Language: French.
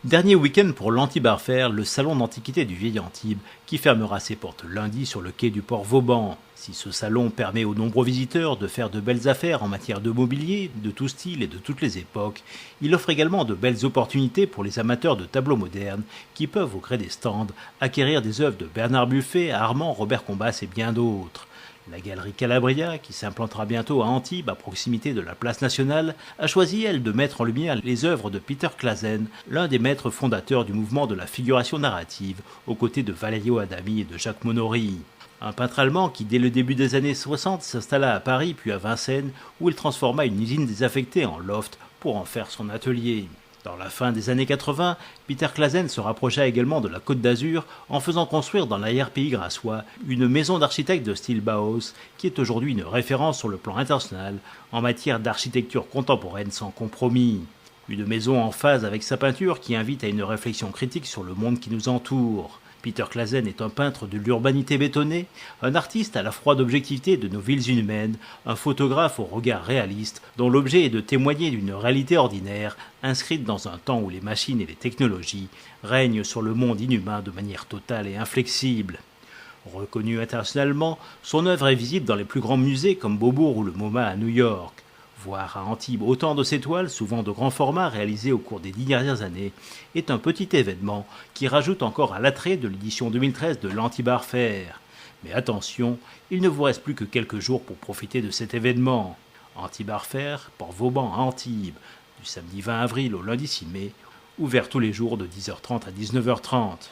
Dernier week-end pour l'Antibarfer, le salon d'antiquité du Vieil Antibes, qui fermera ses portes lundi sur le quai du port Vauban. Si ce salon permet aux nombreux visiteurs de faire de belles affaires en matière de mobilier, de tout style et de toutes les époques, il offre également de belles opportunités pour les amateurs de tableaux modernes qui peuvent, au gré des stands, acquérir des œuvres de Bernard Buffet, Armand, Robert Combas et bien d'autres. La galerie Calabria, qui s'implantera bientôt à Antibes, à proximité de la place nationale, a choisi, elle, de mettre en lumière les œuvres de Peter Clasen, l'un des maîtres fondateurs du mouvement de la figuration narrative, aux côtés de Valerio Adami et de Jacques Monory. Un peintre allemand qui, dès le début des années 60, s'installa à Paris puis à Vincennes, où il transforma une usine désaffectée en loft pour en faire son atelier. Dans la fin des années 80, Peter Clasen se rapprocha également de la Côte d'Azur en faisant construire dans l'arrière-pays grassois une maison d'architecte de style Bauhaus qui est aujourd'hui une référence sur le plan international en matière d'architecture contemporaine sans compromis. Une maison en phase avec sa peinture qui invite à une réflexion critique sur le monde qui nous entoure. Peter Clasen est un peintre de l'urbanité bétonnée, un artiste à la froide objectivité de nos villes inhumaines, un photographe au regard réaliste dont l'objet est de témoigner d'une réalité ordinaire inscrite dans un temps où les machines et les technologies règnent sur le monde inhumain de manière totale et inflexible. Reconnu internationalement, son œuvre est visible dans les plus grands musées comme Beaubourg ou le MoMA à New York. Voir à Antibes autant de ces toiles, souvent de grand format, réalisées au cours des 10 dernières années, est un petit événement qui rajoute encore à l'attrait de l'édition 2013 de l'Antibarfer. Mais attention, il ne vous reste plus que quelques jours pour profiter de cet événement. Antibarfer, port Vauban à Antibes, du samedi 20 avril au lundi 6 mai, ouvert tous les jours de 10h30 à 19h30.